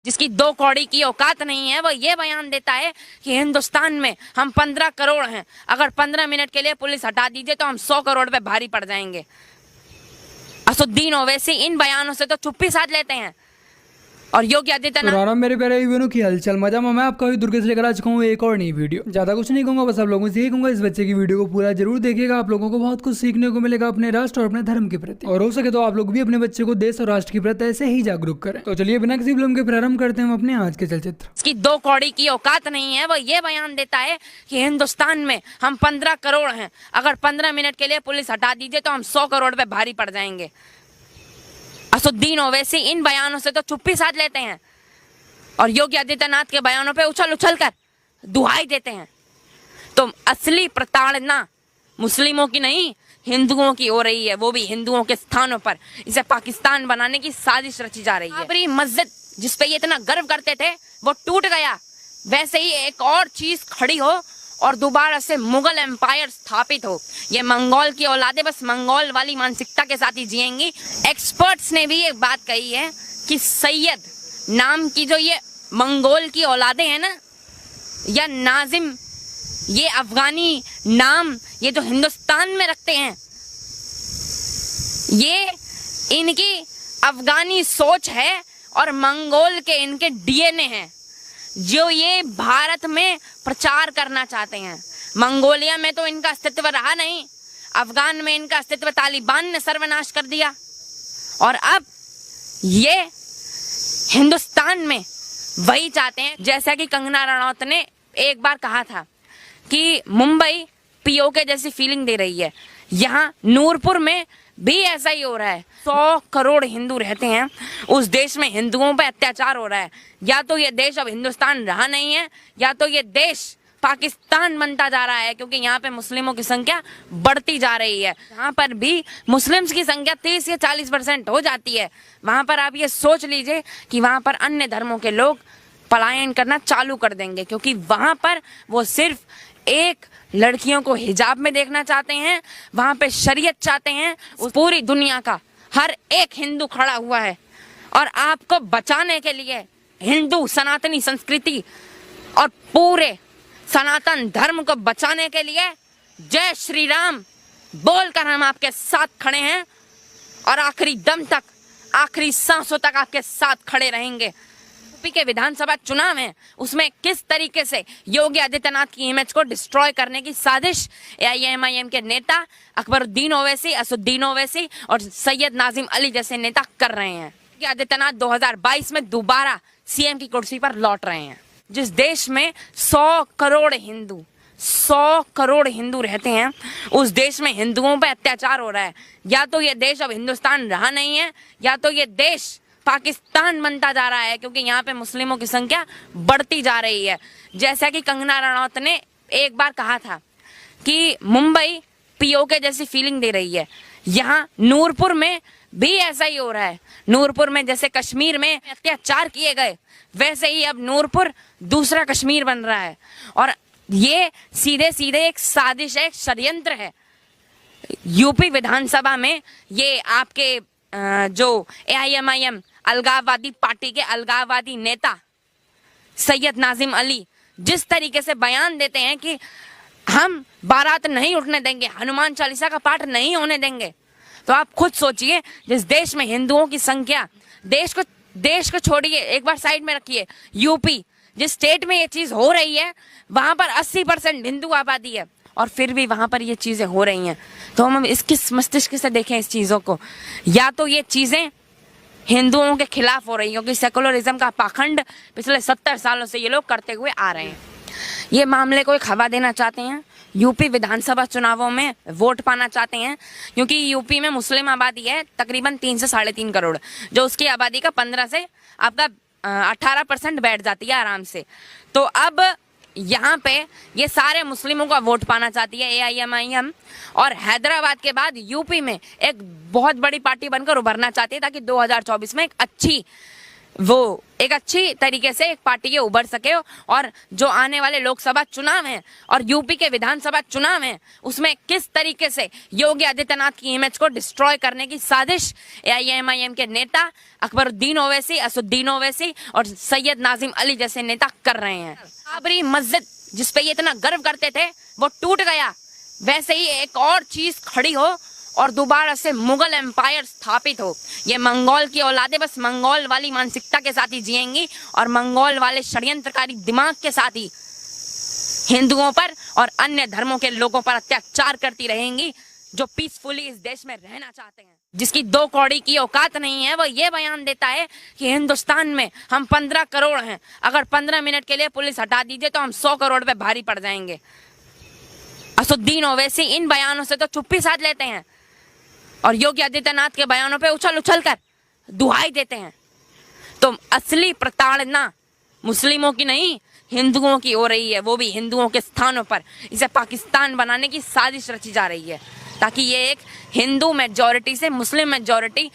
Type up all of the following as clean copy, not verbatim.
जिसकी 2 कौड़ी की औकात नहीं है, वो ये बयान देता है कि हिंदुस्तान में हम 15 करोड़ हैं, अगर 15 मिनट के लिए पुलिस हटा दीजिए तो हम 100 करोड़ पे भारी पड़ जाएंगे। असुद्दीन ओवैसी इन बयानों से तो चुप्पी साध लेते हैं। और योगी आदित्यनाथ मेरे प्यारे यूनो की हलचल मजा में मैं आपका दुर्गे से लेकर आ चुका हूँ एक और नई वीडियो। ज्यादा कुछ नहीं कहूंगा, बस आप लोगों से यही कहूंगा इस बच्चे की वीडियो को पूरा जरूर देखिएगा। आप लोगों को बहुत कुछ सीखने को मिलेगा अपने राष्ट्र और अपने धर्म के प्रति, और हो सके तो आप लोग भी अपने बच्चे को देश और राष्ट्र के प्रति ऐसे ही जागरूक करें। तो चलिए बिना किसी विलंब के प्रारंभ करते हैं अपने आज के चलचित्र। इसकी 2 कौड़ी की औकात नहीं है, वो ये बयान देता है कि हिंदुस्तान में हम 15 करोड़ हैं, अगर 15 मिनट के लिए पुलिस हटा दीजिए तो हम 100 करोड़ पे भारी पड़ जाएंगे। असुद्दीन ओवैसी इन बयानों से तो चुप्पी साध लेते हैं और योगी आदित्यनाथ के बयानों पे उछल उछल कर दुहाई देते हैं। तो असली प्रताड़ना मुस्लिमों की नहीं, हिंदुओं की हो रही है, वो भी हिंदुओं के स्थानों पर। इसे पाकिस्तान बनाने की साजिश रची जा रही है। बाबरी मस्जिद जिस पे ये इतना गर्व करते थे वो टूट गया, वैसे ही एक और चीज खड़ी हो और दोबारा से मुगल एम्पायर स्थापित हो। ये मंगोल की औलादे बस मंगोल वाली मानसिकता के साथ ही जिएंगी। एक्सपर्ट्स ने भी एक बात कही है कि सैयद नाम की जो ये मंगोल की औलादे हैं ना, या नाजिम, ये अफगानी नाम ये जो हिंदुस्तान में रखते हैं, ये इनकी अफगानी सोच है और मंगोल के इनके डीएनए हैं जो ये भारत में प्रचार करना चाहते हैं। मंगोलिया में तो इनका अस्तित्व रहा नहीं, अफगान में इनका अस्तित्व तालिबान ने सर्वनाश कर दिया, और अब ये हिंदुस्तान में वही चाहते हैं। जैसा कि कंगना रनौत ने एक बार कहा था कि मुंबई पीओके जैसी फीलिंग दे रही है, यहाँ नूरपुर में भी ऐसा ही हो रहा है। 100 करोड़ हिंदू रहते हैं, उस देश में हिंदुओं पर अत्याचार हो रहा है। या तो ये देश अब हिंदुस्तान रहा नहीं है, या तो ये देश पाकिस्तान बनता जा रहा है, क्योंकि यहाँ पे मुस्लिमों की संख्या बढ़ती जा रही है। यहाँ पर भी मुस्लिम्स की संख्या 30 या 40% हो जाती है। वहाँ पर आप ये सोच लीजिए कि वहाँ पर अन्य धर्मों के लोग पलायन करना चालू कर देंगे, क्योंकि वहाँ पर वो सिर्फ एक लड़कियों को हिजाब में देखना चाहते हैं, वहाँ पे शरीयत चाहते हैं। पूरी दुनिया का हर एक हिंदू खड़ा हुआ है और आपको बचाने के लिए, हिंदू सनातनी संस्कृति और पूरे सनातन धर्म को बचाने के लिए जय श्री राम बोलकर हम आपके साथ खड़े हैं और आखिरी दम तक, आखिरी सांसों तक आपके साथ खड़े रहेंगे। यूपी के विधानसभा चुनाव है, उसमें किस तरीके से योगी आदित्यनाथ की इमेज को डिस्ट्रॉय करने की साजिश एआईएमआईएम के नेता अकबरुद्दीन ओवैसी, असुद्दीन ओवैसी और सैयद नाजिम अली जैसे नेता कर रहे हैं। योगी आदित्यनाथ 2022 में दोबारा सीएम की कुर्सी पर लौट रहे हैं। जिस देश में 100 करोड़ हिंदू रहते हैं, उस देश में हिंदुओं पर अत्याचार हो रहा है। या तो ये देश अब हिंदुस्तान रहा नहीं है, या तो ये देश पाकिस्तान बनता जा रहा है, क्योंकि यहाँ पे मुस्लिमों की संख्या बढ़ती जा रही है। जैसा कि कंगना रनौत ने एक बार कहा था कि मुंबई पीओके जैसी फीलिंग दे रही है, यहाँ नूरपुर में भी ऐसा ही हो रहा है। नूरपुर में जैसे कश्मीर में अत्याचार किए गए, वैसे ही अब नूरपुर दूसरा कश्मीर बन रहा है। और ये सीधे सीधे एक साजिश है, एक षड्यंत्र है। यूपी विधानसभा में ये आपके जो एआईएमआईएम अलगाववादी पार्टी के अलगाववादी नेता सैयद नाजिम अली जिस तरीके से बयान देते हैं कि हम बारात नहीं उठने देंगे, हनुमान चालीसा का पाठ नहीं होने देंगे, तो आप खुद सोचिए, जिस देश में हिंदुओं की संख्या, देश को छोड़िए, एक बार साइड में रखिए, यूपी जिस स्टेट में ये चीज हो रही है, वहां पर 80% हिंदू आबादी है, और फिर भी वहां पर ये चीजें हो रही हैं। तो हम किस मस्तिष्क से देखें इस चीजों को? या तो ये चीजें हिंदुओं के खिलाफ हो रही है, क्योंकि सेकुलरिज्म का पाखंड पिछले 70 सालों से ये लोग करते हुए आ रहे हैं। ये मामले को एक हवा देना चाहते हैं, यूपी विधानसभा चुनावों में वोट पाना चाहते हैं, क्योंकि यूपी में मुस्लिम आबादी है तकरीबन 3 से 3.5 करोड़, जो उसकी आबादी का 15 से आपका 18% बैठ जाती है आराम से। तो अब यहाँ पे ये सारे मुस्लिमों का वोट पाना चाहती है एआईएमआईएम, और हैदराबाद के बाद यूपी में एक बहुत बड़ी पार्टी बनकर उभरना चाहती है, ताकि 2024 में एक अच्छी वो एक अच्छी तरीके से एक पार्टी ये उभर सके और जो आने वाले लोकसभा चुनाव हैं और यूपी के विधानसभा चुनाव हैं उसमें किस तरीके से योगी आदित्यनाथ की इमेज को डिस्ट्रॉय करने की साजिश AIMIM के नेता अकबरुद्दीन ओवैसी, असुद्दीन ओवैसी और सैयद नाजिम अली जैसे नेता कर रहे हैं। बाबरी मस्जिद जिसपे ये इतना गर्व करते थे वो टूट गया, वैसे ही एक और चीज खड़ी हो और दोबारा से मुगल एम्पायर स्थापित हो। ये मंगोल की औलादे बस मंगोल वाली मानसिकता के साथ ही जिएंगी और मंगोल वाले षड्यंत्रकारी दिमाग के साथ ही हिंदुओं पर और अन्य धर्मों के लोगों पर अत्याचार करती रहेंगी, जो पीसफुली इस देश में रहना चाहते हैं। जिसकी 2 कौड़ी की औकात नहीं है वो ये बयान देता है कि हिंदुस्तान में हम 15 करोड़ हैं, अगर 15 मिनट के लिए पुलिस हटा दीजिए तो हम 100 करोड़ पे भारी पड़ जाएंगे। असुद्दीन ओवैसी इन बयानों से तो चुप्पी साध लेते हैं और योगी आदित्यनाथ के बयानों पे उछल उछल कर दुहाई देते हैं। तो असली प्रताड़ना मुस्लिमों की नहीं, हिंदुओं की हो रही है, वो भी हिंदुओं के स्थानों पर। इसे पाकिस्तान बनाने की साजिश रची जा रही है ताकि ये एक हिंदू मेजॉरिटी से मुस्लिम मेजॉरिटी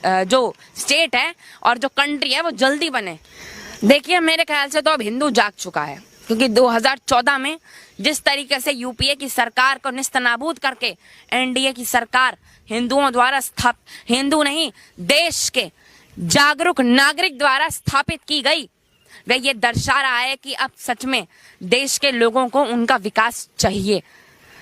जो स्टेट है और जो कंट्री है वो जल्दी बने। देखिए मेरे ख्याल से तो अब हिंदू जाग चुका है, क्योंकि 2014 में जिस तरीके से यूपीए की सरकार को निस्तनाबूद करके एनडीए की सरकार हिंदुओं द्वारा हिंदू नहीं देश के जागरूक नागरिक द्वारा स्थापित की गई, वह ये दर्शा रहा है कि अब सच में देश के लोगों को उनका विकास चाहिए।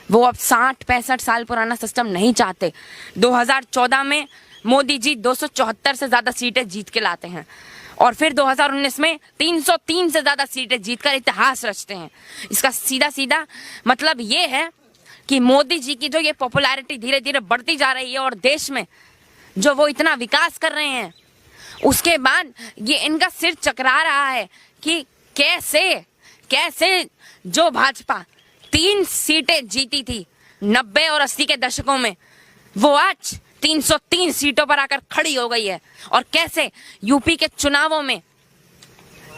वो अब 60-65 साल पुराना सिस्टम नहीं चाहते। 2014 में मोदी जी 274 से ज्यादा सीटें जीत के लाते हैं और फिर 2019 में 303 से ज्यादा सीटें जीतकर इतिहास रचते हैं। इसका सीधा सीधा मतलब ये है कि मोदी जी की जो ये पॉपुलैरिटी धीरे धीरे बढ़ती जा रही है और देश में जो वो इतना विकास कर रहे हैं, उसके बाद ये इनका सिर चकरा रहा है कि कैसे जो भाजपा 3 सीटें जीती थी 90 और 80 के दशकों में, वो आज 303 सीटों पर आकर खड़ी हो गई है। और कैसे यूपी के चुनावों में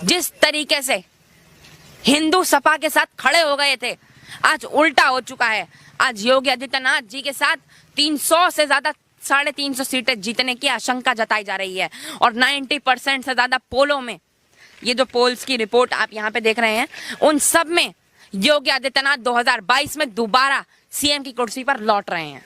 जिस तरीके से हिंदू सपा के साथ खड़े हो गए थे, आज उल्टा हो चुका है। आज योगी आदित्यनाथ जी के साथ 300 से ज्यादा 350 सीटें जीतने की आशंका जताई जा रही है और 90% से ज्यादा पोलों में, ये जो पोल्स की रिपोर्ट आप यहाँ पे देख रहे हैं, उन सब में योगी आदित्यनाथ 2022 में दोबारा सीएम की कुर्सी पर लौट रहे हैं।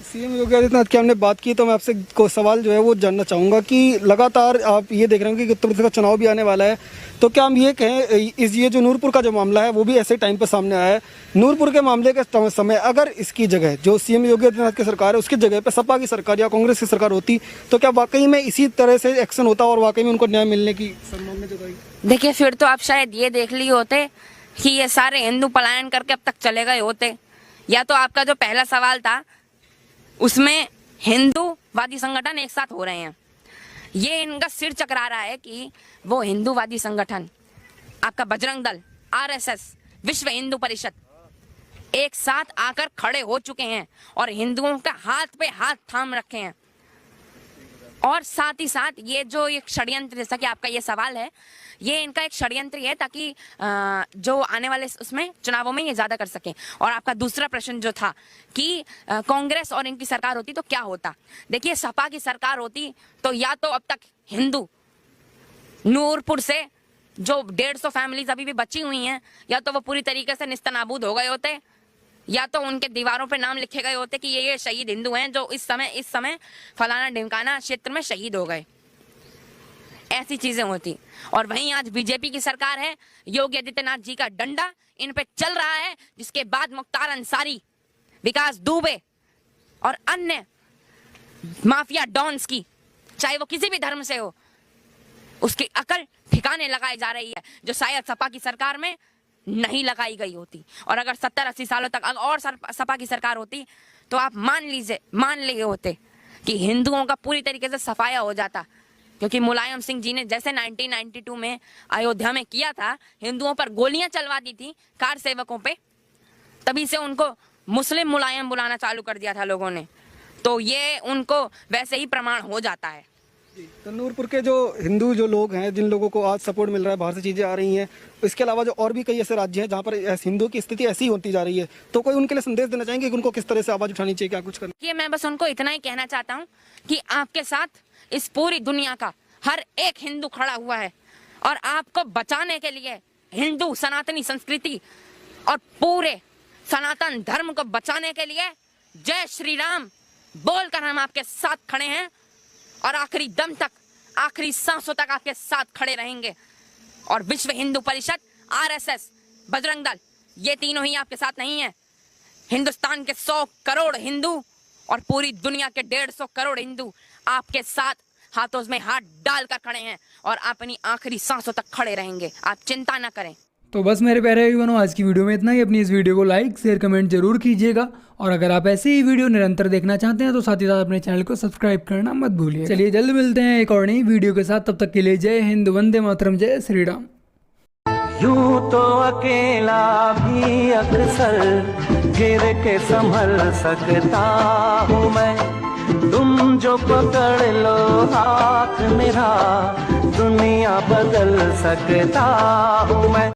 सीएम योगी आदित्यनाथ की हमने बात की, तो मैं आपसे को सवाल जो है वो जानना चाहूँगा कि लगातार आप ये देख रहे हैं कि उत्तर प्रदेश का चुनाव भी आने वाला है, तो क्या हम ये कहें ये जो नूरपुर का जो मामला है वो भी ऐसे टाइम पर सामने आया है। नूरपुर के मामले के समय अगर इसकी जगह जो सीएम योगी आदित्यनाथ की सरकार है उसकी जगह पर सपा की सरकार या कांग्रेस की सरकार होती, तो क्या वाकई में इसी तरह से एक्शन होता और वाकई में उनको न्याय मिलने की संभावना जताई? देखिए फिर तो आप शायद ये देख लिए होते कि ये सारे हिंदू पलायन करके अब तक चले गए होते, या तो आपका जो पहला सवाल था उसमें हिंदूवादी संगठन एक साथ हो रहे हैं, ये इनका सिर चकरा रहा है कि वो हिंदूवादी संगठन आपका बजरंग दल, आरएसएस, विश्व हिंदू परिषद एक साथ आकर खड़े हो चुके हैं और हिंदुओं का हाथ पे हाथ थाम रखे हैं। और साथ ही साथ ये जो एक षड्यंत्र, जैसा कि आपका ये सवाल है, ये इनका एक षड्यंत्र है ताकि जो आने वाले उसमें चुनावों में ये ज्यादा कर सकें। और आपका दूसरा प्रश्न जो था कि कांग्रेस और इनकी सरकार होती तो क्या होता, देखिए सपा की सरकार होती तो या तो अब तक हिंदू नूरपुर से जो 150 फैमिलीज अभी भी बची हुई हैं, या तो वो पूरी तरीके से निस्तनाबूद हो गए होते, या तो उनके दीवारों पे नाम लिखे गए होते कि ये शहीद हिंदू हैं जो इस समय फलाना ढिमकाना क्षेत्र में शहीद हो गए। ऐसी चीजें होती। और वहीं आज बीजेपी की सरकार है, योगी आदित्यनाथ जी का डंडा इन पे चल रहा है, जिसके बाद मुख्तार अंसारी, विकास दुबे और अन्य माफिया डॉन्स की, चाहे वो किसी भी धर्म से हो, उसकी अकल ठिकाने लगाई जा रही है, जो शायद सपा की सरकार में नहीं लगाई गई होती। और अगर 70-80 सालों तक और सपा की सरकार होती तो आप मान लिए होते कि हिंदुओं का पूरी तरीके से सफाया हो जाता, क्योंकि मुलायम सिंह जी ने जैसे 1992 में अयोध्या में किया था, हिंदुओं पर गोलियां चलवा दी थी कार सेवकों पे, तभी से उनको मुस्लिम मुलायम बुलाना चालू कर दिया था लोगों ने, तो ये उनको वैसे ही प्रमाण हो जाता है। तो नूरपुर के जो हिंदू जो लोग हैं, जिन लोगों को आज सपोर्ट मिल रहा है, बाहर से चीज़ें आ रही हैं, इसके अलावा जो और भी कई ऐसे राज्य हैं जहाँ पर हिंदू की स्थिति ऐसी ही होती जा रही है, तो कोई उनके लिए संदेश देना चाहेंगे कि उनको किस तरह से आवाज़ उठानी चाहिए, क्या कुछ करना? ये मैं बस उनको इतना ही कहना चाहता हूँ कि आपके साथ इस पूरी दुनिया का हर एक हिंदू खड़ा हुआ है और आपको बचाने के लिए, हिंदू सनातनी संस्कृति और पूरे सनातन धर्म को बचाने के लिए जय श्री राम बोलकर हम आपके साथ खड़े हैं और आखिरी दम तक, आखिरी सांसों तक आपके साथ खड़े रहेंगे। और विश्व हिंदू परिषद, आरएसएस, बजरंग दल, ये तीनों ही आपके साथ नहीं है। हिंदुस्तान के 100 करोड़ हिंदू और पूरी दुनिया के 150 करोड़ हिंदू आपके साथ हाथों में हाथ डालकर खड़े हैं और अपनी आखिरी सांसों तक खड़े रहेंगे। आप चिंता न करें। तो बस मेरे प्यारे भाइयों, आज की वीडियो में इतना ही। अपनी इस वीडियो को लाइक शेयर कमेंट जरूर कीजिएगा और अगर आप ऐसे ही वीडियो निरंतर देखना चाहते हैं तो साथ ही साथ अपने चैनल को सब्सक्राइब करना मत भूलिए। चलिए जल्द मिलते हैं एक और नई वीडियो के साथ, तब तक के लिए जय हिंद, वंदे मातरम, जय श्री राम। यूं तो अकेला भी अक्सर गिर के संभल सकता हूँ मैं, तुम जो पकड़ लो हाथ मेरा दुनिया बदल सकता हूँ मैं।